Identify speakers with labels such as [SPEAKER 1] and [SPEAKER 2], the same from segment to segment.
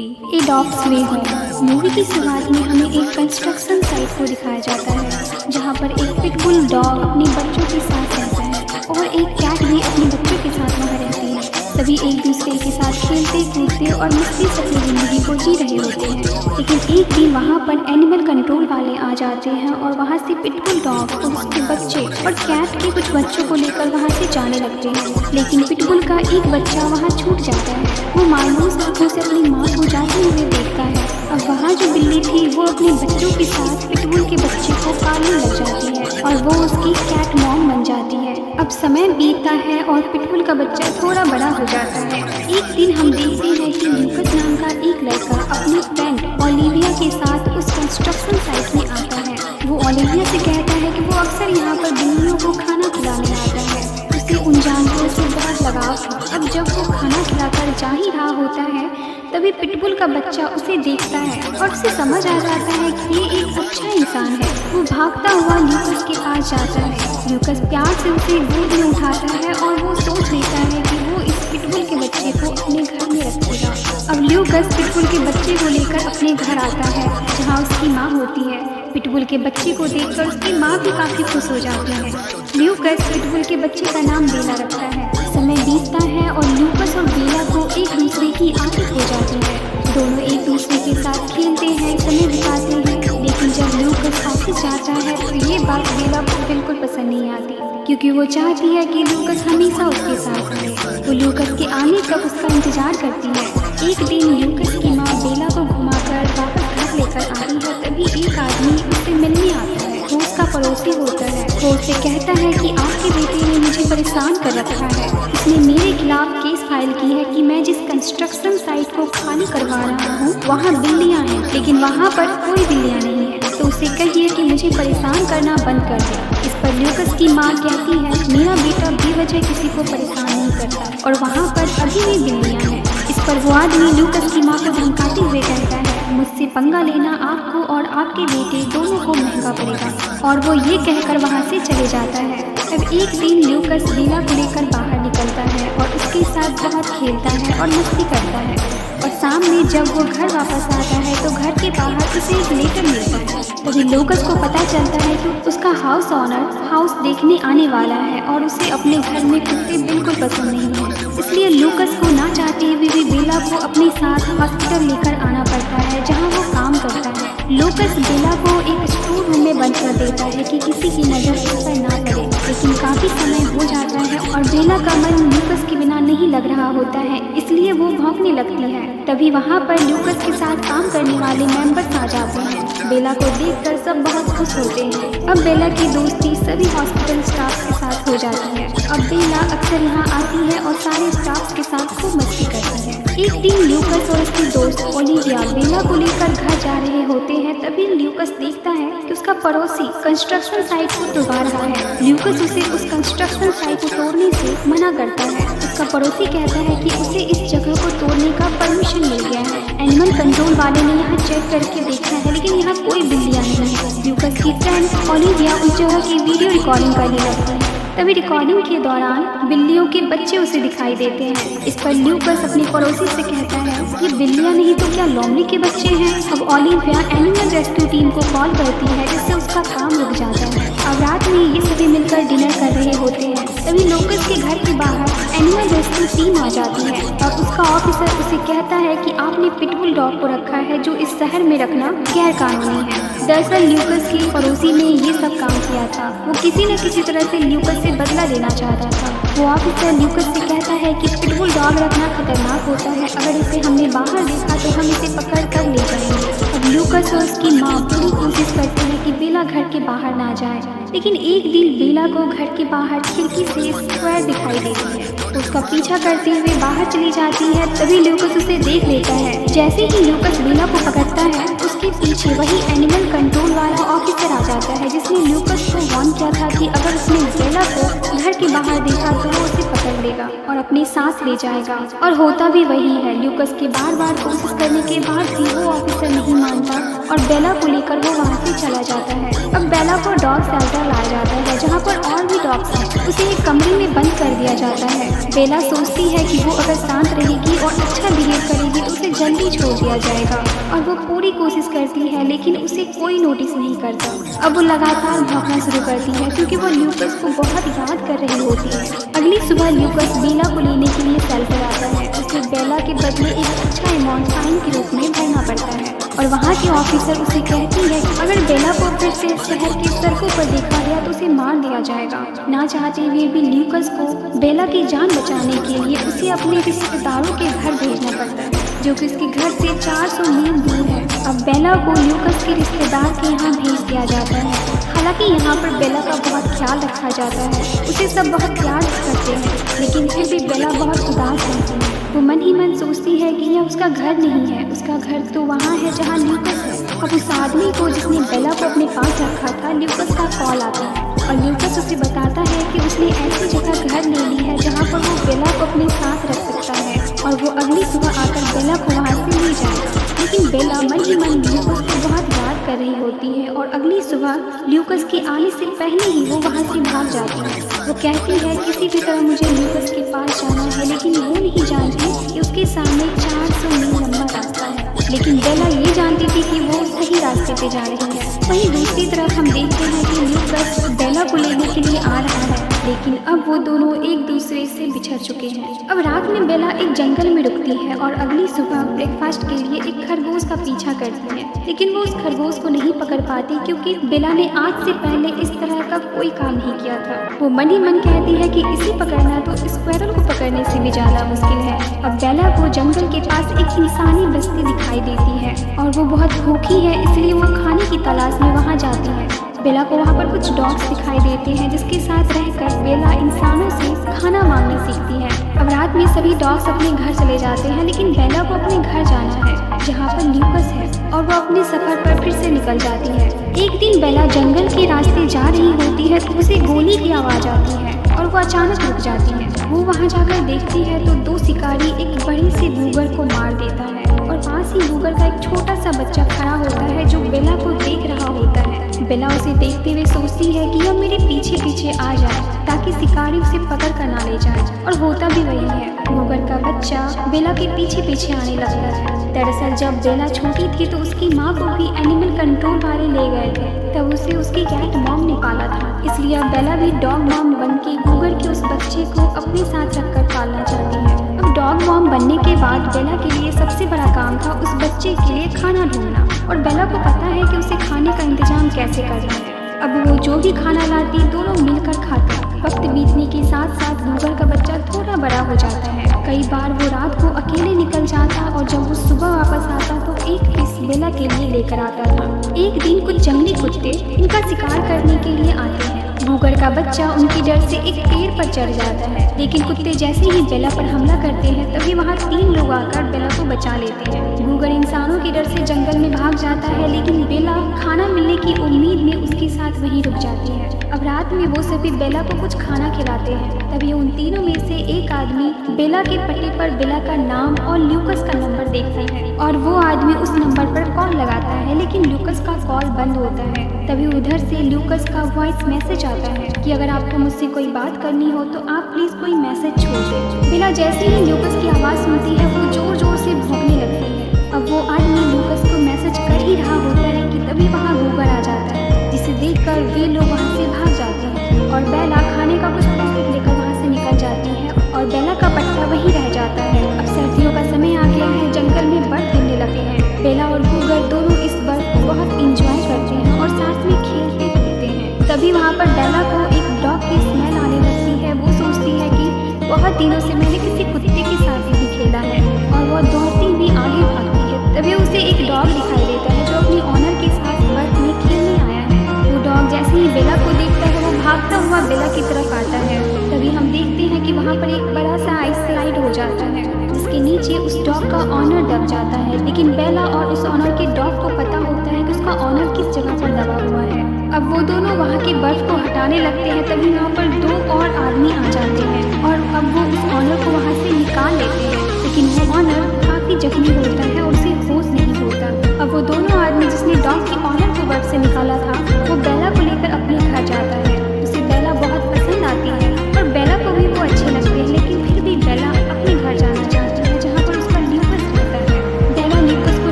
[SPEAKER 1] Movie ए dogs वे home. Movie की शुरुआत में हमें एक कंस्ट्रक्शन साइट को दिखाया जाता है जहां पर एक पिटबुल डॉग अपने बच्चों के साथ रहता है और एक कैट भी अपने बच्चों के साथ वहाँ रहती है। सभी एक दूसरे के साथ खेलते कूदते और मस्ती से अपनी जिंदगी को जी रहे होते हैं। लेकिन एक दिन वहाँ पर एनिमल कंट्रोल वाले आ जाते हैं और वहाँ से पिटबुल डॉग और उसके बच्चे और कैट के कुछ बच्चों को लेकर वहाँ से जाने लगते हैं। लेकिन पिटबुल का एक बच्चा वहाँ छूट जाता है। वो मायूस आंखों से अपनी माँ को जाते हुए देखता है। अब वहाँ जो बिल्ली थी वो अपने बच्चों के साथ पिटबुल के बच्चे को पालने लग जाती है और वो उसकी कैट मॉम बन जाती है। अब समय बीतता है और पिटबुल का बच्चा थोड़ा बड़ा हो जाता है। एक दिन हम देखते हैं कि ल्यूकस नाम का एक लड़का अपनी फ्रेंड ओलिविया के साथ उस कंस्ट्रक्शन साइट में आता है। वो ओलिविया से कहता है कि वो अक्सर यहाँ पर बिल्लियों को खाना खिलाने आता है। उसे उन जानवरों से बहुत लगाव था। अब जब वो खाना खिलाकर जा ही रहा होता है तभी पिटबुल का बच्चा उसे देखता है और उसे समझ आ जाता है कि ये एक अच्छा इंसान है। वो भागता हुआ ल्यूकस के पास जाता है। ल्यूकस प्यार से उसे गोद में उठाता है और वो सोच लेता है कि वो इस पिटबुल के बच्चे को अपने घर में रखेगा। अब ल्यूकस पिटबुल के बच्चे को लेकर अपने घर आता है जहाँ उसकी माँ होती है। पिटबुल के बच्चे को देखकर उसकी माँ भी काफी खुश हो जाती है। ल्यूकस पिटबुल के बच्चे का नाम बेला रखता है। समय बीतता है और ल्यूकस और बेला को एक दूसरे की आदत हो जाती है। दोनों एक दूसरे के साथ खेलते हैं, समय बिताते हैं। लेकिन जब ल्यूकस ऑफिस जाता है तो ये बात बेला को बिल्कुल पसंद नहीं आती क्योंकि वो चाहती है कि ल्यूकस हमेशा उसके साथ रहे। वो ल्यूकस के आने तक उसका इंतजार करती है। एक दिन ल्यूकस की माँ बेला को घुमाकर वापस घर लेकर आती है तभी एक आदमी उससे मिलने आता है। वो उसका पड़ोसी होता है। वो उससे कहता है कि आपके बेटे ने मुझे परेशान कर रखा है। उसने मेरे खिलाफ केस फाइल की है कि मैं जिस कंस्ट्रक्शन साइट को खाली करवा रहा हूँ वहाँ बिल्लियाँ हैं लेकिन वहाँ पर कोई बिल्लियाँ नहीं है। तो उसे कहिए कि मुझे परेशान करना बंद कर दे। इस पर ल्यूकस की माँ कहती है मेरा बेटा बेवजह किसी को परेशान नहीं करता और वहाँ पर अभी भी बिल्लियाँ हैं। इस पर वो आदमी ल्यूकस की माँ को धमकाते हुए कहता है मुझसे पंगा लेना आपको और आपके बेटे दोनों को महंगा पड़ेगा और वो ये कहकर वहाँ से चले जाता है। अब एक दिन ल्यूकस बेला को लेकर बाहर निकलता है और उसके साथ बहुत खेलता है और मस्ती करता है और शाम में जब वो घर वापस आता है तो घर के बाहर उसे एक लेटर मिलता है। तभी ल्यूकस को पता चलता है कि उसका हाउस ऑनर हाउस देखने आने वाला है और उसे अपने घर में कुत्ते बिल्कुल पसंद नहीं है। इसलिए ल्यूकस को ना चाहते हुए भी बेला को अपने साथ हॉस्पिटल लेकर आना पड़ता है जहाँ वो काम करता है। ल्यूकस बेला को एक स्टोर रूम में बंद कर देता है कि किसी की नज़र उस पर ना पड़े। लेकिन काफ़ी समय हो जाता है और बेला का मन ल्यूकस के बिना नहीं लग रहा होता है इसलिए वो भौंकने लगती है। तभी वहाँ पर ल्यूकस के साथ काम करने वाले मेंबर्स आ जाते हैं। बेला को देखकर सब बहुत खुश होते हैं। अब बेला की दोस्ती सभी हॉस्पिटल स्टाफ के साथ हो जाती है। अब बेला अक्सर यहाँ आती है और सारे स्टाफ के साथ खूब मस्ती करती है। एक दिन ल्यूकस और उसकी दोस्त ओलिविया बेला को लेकर घर जा रहे होते हैं तभी ल्यूकस देखता है कि उसका पड़ोसी कंस्ट्रक्शन साइट को तोड़ रहा है। ल्यूकस उसे उस कंस्ट्रक्शन साइट को तोड़ने से मना करता है। उसका पड़ोसी कहता है कि उसे इस जगह को तोड़ने का परमिशन मिल गया है। एनिमल कंट्रोल वाले ने यहाँ चेक करके देखा है लेकिन यहाँ कोई बिल्लियाँ नहीं है। ल्यूकस की फ्रेंड ओलिविया उस जगह की वीडियो रिकॉर्डिंग करने लगती है। तभी रिकॉर्डिंग के दौरान बिल्लियों के बच्चे उसे दिखाई देते हैं। इस पर ल्यूकस अपने पड़ोसी से कहता है ये बिल्लियाँ नहीं तो क्या लोमड़ी के बच्चे हैं। अब ओलिविया एनिमल रेस्क्यू टीम को कॉल करती है जिससे उसका काम रुक जाता है। अब रात में ये सभी मिलकर डिनर कर रहे होते हैं तभी ल्यूकस के घर के बाहर एनिमल रेस्क्यू टीम आ जाती है और उसका ऑफिसर उसे कहता है कि आपने पिटबुल डॉग को रखा है जो इस शहर में रखना गैर कानूनी है। दरअसल ल्यूकस के पड़ोसी ने ये सब काम किया था। वो किसी न किसी तरह से ल्यूकस से बदला लेना चाहता था। वो ऑफिसर ल्यूकस से कहता है कि पिटबुल डॉग रखना खतरनाक होता है। अगर इसे हमने बाहर देखा तो हम इसे पकड़ कर ले जाएंगे। अब ल्यूकस और उसकी माँ पूरी कोशिश करते हैं कि बेला घर के बाहर ना जाए लेकिन एक दिन बेला को घर के बाहर खिड़की से स्क्वायर दिखाई देती है। उसका पीछा करते हुए बाहर चली जाती है तभी ल्यूकस उसे देख लेता है। जैसे ही ल्यूकस बेला को पकड़ता है उसके पीछे वही एनिमल कंट्रोल वाला ऑफिसर आ जाता है जिसने ल्यूकस को वार्न किया था कि अगर उसने बेला को घर के बाहर देखा तो वो उसे पकड़ लेगा और अपने साथ ले जाएगा। और होता भी वही है। ल्यूकस के बार बार कोशिश करने के बाद भी वो ऑफिसर नहीं मानता और बेला को लेकर वो वहाँ से चला जाता है। अब बेला को डॉग शेल्टर लाया जाता है जहाँ पर और भी डॉग्स हैं। उसे एक कमरे में बंद कर दिया जाता है बेला सोचती है कि वो अगर शांत रहेगी और अच्छा बिहेव करेगी तो उसे जल्दी छोड़ दिया जाएगा, और वो पूरी कोशिश करती है लेकिन उसे कोई नोटिस नहीं करता। अब वो लगातार भागना शुरू करती है क्योंकि वो ल्यूकस को बहुत याद कर रही होती है। अगली सुबह ल्यूकस बेला को लेने के लिए सेल पर आता है। उसे बेला के बदले एक अच्छा अमाउंट फाइन के रूप में भरना पड़ता है, और वहाँ के ऑफिसर उसे कहती है कि अगर बेला को फिर से शहर के सड़कों पर देखा गया तो उसे मार दिया जाएगा। ना चाहते हुए भी ल्यूकस को बेला की जान बचाने के लिए उसे अपने रिश्तेदारों के घर भेजना पड़ता है, जो कि उसके घर से 400 मील दूर है। अब बेला को ल्यूकस के रिश्तेदार के यहाँ भेज दिया जाता है। हालांकि यहाँ पर बेला का बहुत ख्याल रखा जाता है, उसे सब बहुत प्यार करते हैं, लेकिन फिर भी बेला बहुत उदास रहती है। वो मन ही मन सोचती है कि यह उसका घर नहीं है, उसका घर तो वहाँ है जहाँ ल्यूकस है। अब उस आदमी को जिसने बेला को अपने पास रखा था, ल्यूकस का कॉल आता है, और ल्यूकस उसे बताता है कि उसने ऐसी जगह घर ले ली है जहाँ पर वो बेला को अपने साथ रख सकता है, और वो अगली सुबह आकर बेला को वहाँ से ले जाएगा। लेकिन बेला मन ही मन ल्यूकस को बहुत याद कर रही होती है, और अगली सुबह ल्यूकस के आने से पहले ही वो वहाँ से भाग जाती है। वो कहती है किसी भी तरह मुझे ल्यूकस के पास जाना है, लेकिन वो नहीं जानती कि उसके सामने 400 मील लंबा रास्ता है। लेकिन बेला ये जानती थी कि वो सही रास्ते पे जा रही है। वहीं दूसरी तरफ हम देखते हैं कि ल्यूकस बेला को लेने के लिए आ रहा है, लेकिन अब वो दोनों एक दूसरे से बिछड़ चुके हैं। अब रात में बेला एक जंगल में रुकती है और अगली सुबह ब्रेकफास्ट के लिए एक खरगोश का पीछा करती है, लेकिन वो उस खरगोश को नहीं पकड़ पाती क्योंकि बेला ने आज से पहले इस तरह का कोई काम नहीं किया था। वो मन ही मन कहती है कि इसे पकड़ना तो स्क्वायरल को पकड़ने से भी ज्यादा मुश्किल है। अब बेला को जंगल के पास एक इंसानी बस्ती दिखाई देती है, और वो बहुत भूखी है, इसलिए वो खाने की तलाश में वहाँ जाती है। बेला को वहाँ पर कुछ डॉग्स दिखाई देते हैं, जिसके साथ रहकर बेला इंसानों से खाना मांगना सीखती है। अब रात में सभी डॉग्स अपने घर चले जाते हैं, लेकिन बेला को अपने घर जाना है जहाँ पर ल्यूकस है, और वो अपने सफर पर फिर से निकल जाती है। एक दिन बेला जंगल के रास्ते जा रही होती है तो उसे गोली की आवाज़ आती है, और वो अचानक रुक जाती है। वो वहाँ जाकर देखती है तो 2 शिकारी एक बड़े से गूगर को मार देता है, और पास ही गूगर का एक छोटा सा बच्चा खड़ा होता है जो बेला को देख रहा होता है। बेला उसे देखते हुए सोचती है कि यह मेरे पीछे पीछे आ जाए ताकि शिकारी उसे पकड़ कर ना ले जाए, और होता भी वही है। गूगर का बच्चा बेला के पीछे पीछे आने लगता है। दरअसल जब बेला छोटी थी तो उसकी माँ को भी एनिमल कंट्रोल वाले ले गए थे, तब उसे उसकी कैट मॉम ने पाला था। इसलिए अब बेला भी डॉग मॉम बन के गूगर के उस बच्चे को अपने साथ रखकर पालना चाहती है। अब डॉग मॉम बनने के बाद बेला के लिए सबसे बड़ा काम था उस बच्चे के लिए खाना ढूंढना, और बेला को पता है कि उसे खाने का इंतजाम कैसे करना है। अब वो जो भी खाना लाती दोनों मिलकर खाते। वक्त बीतने के साथ साथ गूगर का बच्चा थोड़ा बड़ा हो जाता है। कई बार वो रात को अकेले निकल जाता, और जब वो सुबह वापस आता तो एक फिश बेला के लिए लेकर आता था। एक दिन कुछ जंगली कुत्ते इनका शिकार करने के लिए आते हैं। गूगर का बच्चा उनकी डर से एक पेड़ पर चढ़ जाता है, लेकिन कुत्ते जैसे ही बेला पर हमला करते हैं तभी वहाँ 3 लोग आकर बेला को बचा लेते हैं। गूगर इंसानों की डर से जंगल में भाग जाता है, लेकिन बेला खाना मिलने की उम्मीद में उसके साथ वहीं रुक जाती है। अब रात में वो सभी बेला को कुछ खाना खिलाते हैं, तभी उन तीनों में से एक आदमी बेला के पट्टे पर बेला का नाम और ल्यूकस का नंबर देखता है, और वो आदमी उस नंबर पर कॉल लगाता है, लेकिन ल्यूकस का कॉल बंद होता है। तभी उधर से ल्यूकस का वॉइस मैसेज आता है कि अगर आपको मुझसे कोई बात करनी हो तो आप प्लीज कोई मैसेज छोड़ दें। बेला जैसे ही ल्यूकस की आवाज़ सुनती है वो जोर जोर से भौंकने लगती है। अब वो आदमी ल्यूकस को मैसेज कर ही रहा होता है कि तभी वहाँ गूगर आ जाता है, जिसे देखकर वे लोग वहाँ से भाग जाते हैं, और बेला खाने का कुछ पैकेट लेकर वहाँ से निकल जाती है, और बेला का पट्टा वहीं रह जाता है। अब सर्दियों का समय आ गया है, जंगल में बर्फ गिरने लगे हैं। बेला और गूगर दोनों इस बर्फ को बहुत इंजॉय करते हैं और साथ में खेलते कूदते हैं। तभी वहाँ पर बेला को एक डॉग की स्मेल आने लगती है। वो सोचती है कि बहुत दिनों से मैंने किसी कुत्ते के साथ नहीं खेला है, और वो दौड़ती हुई आगे भागती है। तभी उसे एक डॉग दिखाई देता है जो अपने ऑनर के साथ बर्फ में खेलने आया है। वो डॉग जैसे ही बेला को देखता है वो भागता हुआ बेला की तरफ आता है। तभी हम देखते हैं कि वहाँ पर एक बड़ा सा आइस स्लाइड हो जाता है, जिसके नीचे उस डॉग का ऑनर दब जाता है, लेकिन बेला और उस ऑनर के डॉग को पता होता है कि उसका ऑनर किस जगह पर दबा हुआ है। अब वो दोनों वहाँ की बर्फ को हटाने लगते हैं, तभी वहाँ पर 2 और आदमी आ जाते हैं, और अब वो उस ऑनर को वहाँ से निकाल लेते हैं, लेकिन वो ऑनर काफ़ी जख्मी होता है और उसे होश नहीं होता। अब वो दोनों आदमी जिसने डॉग की ऑनर को बर्फ से निकाला था वो बेला को लेकर अपने घर जाता है। उसे बेला बहुत पसंद आती है और बेला को भी वो अच्छे लगते हैं, लेकिन फिर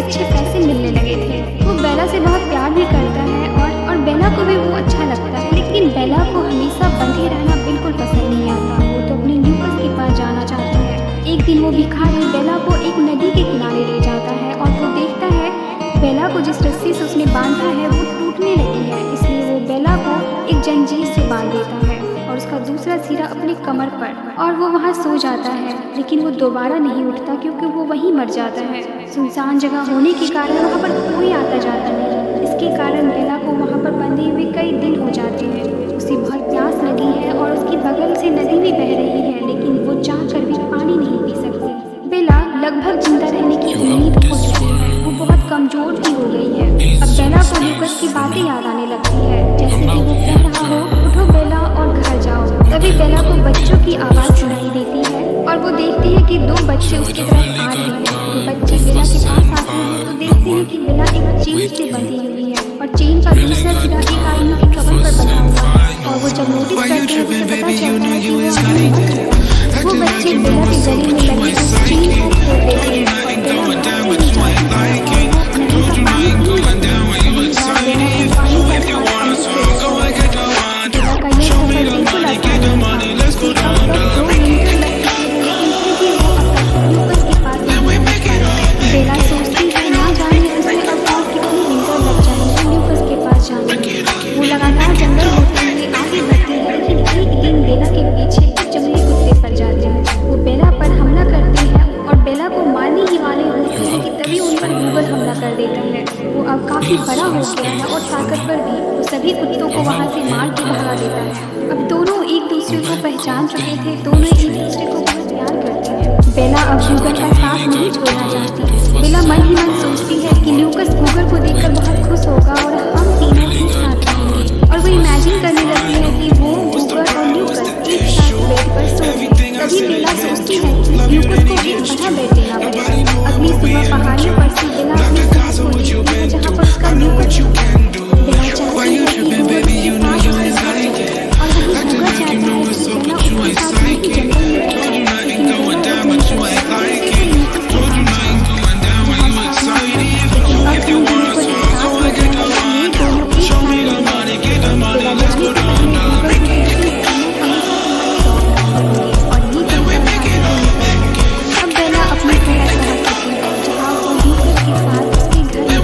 [SPEAKER 1] अच्छे पैसे मिलने लगे थे। वो बेला से बहुत प्यार भी करता है और बेला को भी वो अच्छा लगता है, लेकिन बेला को हमेशा बंधे रहना बिल्कुल पसंद नहीं आता। वो तो अपने ल्यूकस के पास जाना चाहती है। एक दिन वो भिखारी बेला को एक नदी के किनारे ले जाता है और वो देखता है बेला को जिस रस्सी से उसने बांधा है वो टूटने लगी है, इसलिए वो बेला को एक जंजीर से बांध देता है और उसका दूसरा सिरा अपनी कमर पर, और वो वहाँ सो जाता है। लेकिन वो दोबारा नहीं उठता क्योंकि वो वहीं मर जाता है। सुनसान जगह होने के कारण वहाँ पर कोई आता जाता नहीं। इसके कारण बेला को वहाँ पर बंधे हुए कई दिन हो जाते हैं। उसे बहुत प्यास लगी है और उसके बगल से नदी भी बह रही है, लेकिन वो चाह कर भी पानी नहीं पी सकती। बेला लगभग जिंदा रहने की उम्मीद हो चुकी है, वो बहुत कमजोर भी हो गई है। अब बेला को ल्यूकस की बातें याद आने लगती है, जैसे कि वो कह रहा हो, उठो बेला और घर जाओ। तभी बेला को बच्चों की आवाज़ सुनाई देती है और वो देखती है कि 2 बच्चे उसकी तरफ आ रहे हैं। वो बच्चे बेला के पास आते हैं तो देखते हैं कि बेला एक चेन से बंधी हुई है और चेन का दूसरा सिरा एक आदमी के कमर पर बंधा हुआ है। और वो जब नोटिस करते हैं तो उसे पता चलता है कि वो आदमी मर गया। वो बच्चे बेला के गले में लगे उस चेन को खोल देते हैं और बेला भागते हुए जाती है और वो नदी का पानी पीने लगती है। बेला को पानी पर हाथ पानी से बेला का ये सफर बिल्कुल आसान नहीं था। उसके अब तक 2 घंटे लग चुके हैं, लेकिन फिर भी वो अब तक ल्यूकस के पास नहीं पहुंचा। बेला सोचती है ना जाने उसे अब और कितनी घंटे लग जाएंगे ल्यूकस के पास जाने में। वो लगातार जंगल होते हुए आगे बढ़ती है, लेकिन एक दिन बेला के पीछे कुछ जंगली कुत्ते पड़ जाते हैं। वो बेला पर हमला करते हैं और बेला को मारने ही वाले होते हैं कि तभी उन पर गूगल हमला कर देता है। वो अब काफी बड़ा हो गया है और ताकतवर भी। वो सभी कुत्तों को वहाँ से मार के भगा देता है। अब दोनों एक दूसरे को पहचान चुके थे, दोनों एक दूसरे को बहुत प्यार करते हैं। बेला अब गूगल का साथ नहीं छोड़ना चाहती। बेला मन ही मन सोचती है कि ल्यूकस गूगल को देखकर बहुत खुश होगा और हम तीनों एक साथ रहेंगे। और वो इमेजिन करने लगती है कि वो गूगल और ल्यूकस एक साथ बेड पर सो रहे। तभी बेला सोचती है कि ल्यूकस को एक बड़ा बेड देना पड़ेगा। अगली सुबह पहाड़ियों पर से बेला अपने घर को देखती है जहाँ पर उसका ल्यूकस बेला चाहती है कि गूगल उसके साथ और वही गूगल चाहता है कि बेला उसके साथ नहीं जंगल में रहे। लेकिन बेला जंगल में ल्यूकस के पास जाती है जहाँ पर अपनी अब इन दोनों को एक साथ हो गया है। ये दोनों एक साथ रहेंगे। बेला जाने से पहले गूगल को देखती है हमेशा तुम्हारे और ये अब बेला अपनी सड़क पहुंच चुकी है जहाँ वो ल्यूकस के साथ उसके घर में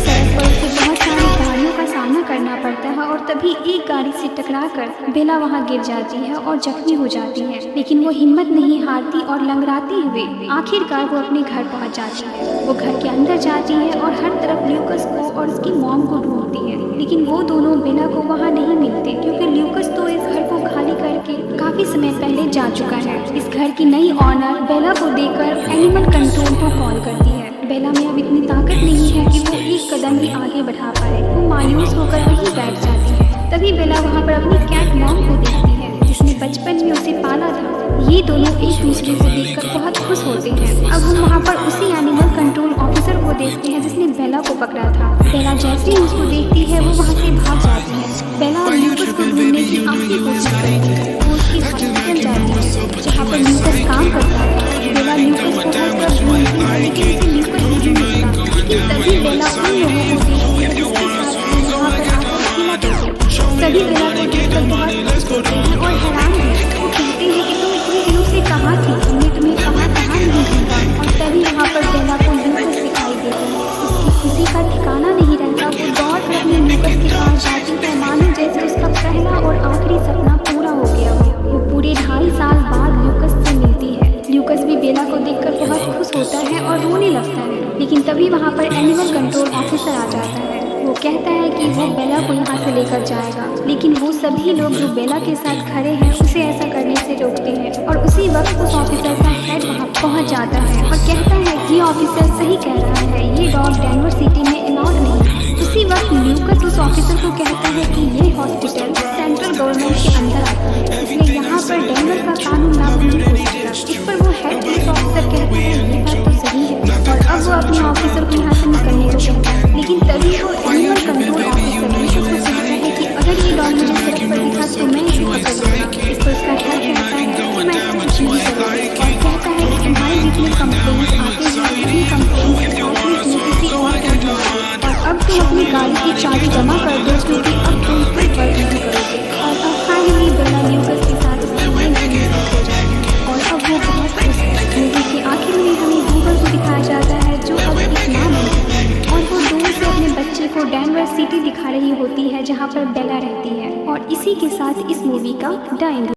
[SPEAKER 1] सड़क पर उसे बहुत सारी गाड़ियों का सामना करना पड़ता है और तभी एक गाड़ी से टकराकर बेला वहाँ गिर जाती है और जख्मी हो जाती है। लेकिन वो हिम्मत नहीं हारती और लंगड़ाते हुए आखिरकार वो अपने घर पहुँच जाती है। वो घर के अंदर जाती है और हर तरफ ल्यूकस को और उसकी मॉम को ढूंढती है, लेकिन वो दोनों बेला को वहाँ नहीं मिलते क्योंकि ल्यूकस तो इस घर को खाली करके काफी समय पहले जा चुका है। इस घर की नई ऑनर बेला को देखकर एनिमल कंट्रोल को कॉल करती है। बेला में अब इतनी ताकत नहीं है कि वो एक कदम भी आगे बढ़ा पाए। वो मायूस होकर वहीं बैठ जाती है। तभी बेला वहाँ पर अपनी कैट मॉम को देखती है जिसने बचपन में उसे पाला था। ये दोनों एक दूसरे को देखकर बहुत खुश होते हैं। अब हम वहाँ पर उसी एनिमल कंट्रोल ऑफिसर को देखते हैं जिसने बेला को पकड़ा था। बेला जैसे ही उसको देखती है वो वहाँ से भाग जाती है। बेला और ल्यूकस को ढूंढने की आखिरी कोशिश करती है। वो उसकी हॉस्पिटल जाती है जहाँ पर ल्यूकस काम करता है। बेला ल्यूकस को हर तरफ ढूंढती है लेकिन उसे ल्यूकस नहीं मिलता। लेकिन तभी बेला उन लोगों को देखती है जिसके साथ वो वहाँ पर आकर अकेला करती। सभी बेला को देखकर बहुत खुश होते हैं और हैरान हैं। वो कहते हैं कि तुम इतने दिनों से कहाँ थी, हमने तुम्हें कहाँ नहीं ढूंढा। और तभी वहाँ पर बेला को ल्यूकस दिखाई देता है। उसकी खुशी का ठिकाना नहीं रहता। वो दौड़ कर अपने ल्यूकस के पास जाती है मानो जैसे उसका पहला और आखिरी सपना पूरा हो गया हो। वो पूरे 2.5 साल बाद ल्यूकस से मिलती है। ल्यूकस भी बेला को देखकर बहुत खुश होता है और रोने लगता है। लेकिन तभी वहाँ पर एनिमल कंट्रोल ऑफिसर आ जाता है। वो कहता है कि वो बेला को यहाँ से लेकर जाएगा, लेकिन वो सभी लोग जो बेला के साथ खड़े हैं उसे ऐसा करने से रोकते हैं। और उसी वक्त उस ऑफिसर का हेड वहाँ पहुँच जाता है और कहता है कि ऑफिसर सही कह रहा है, ये डॉग डेनवर सिटी में अलाउड नहीं है। उसी वक्त ल्यूकस उस ऑफिसर को कहता है कि ये हॉस्पिटल सेंट्रल गवर्नमेंट के अंदर आता है, इसलिए यहाँ पर डेनवर का कानून लागू नहीं हो सकता। इस पर वो हेड पुलिस ऑफिसर कहता है ये बात तो सही है और अब वो अपने ऑफिसर को यहाँ से निकलने को कहता है। लेकिन तभी वो एनिमल कंट्रोल ऑफिसर ने उसको कहता है कि अगर ये डॉग मुझे सड़क पर दिखा तो मैं इसे पकड़ूंगा। इस पर उसका हेड कहता है कि मैं इसको कुछ नहीं करूँगा और कहता है कि तुम्हारे जितने कंप्लेंट्स आते हैं उन्हीं कंप्लेंट्स के साथ गाड़ी की चाबी जमा कर दो क्योंकि अब तुम फिर वर्क नहीं करोगे। और अब फाइनली बेला ल्यूकस के साथ उसकी नई घूमने सेट हो जाती है और अब वो बहुत खुश है। मूवी के आखिर में हमें गूगल को दिखाया जाता है जो अब एक माँ बन जाती है और वो दूर से अपने बच्चे को डेनवर सिटी दिखा रही होती है जहाँ पर बेला रहती है। और इसी के साथ इस मूवी का द एंड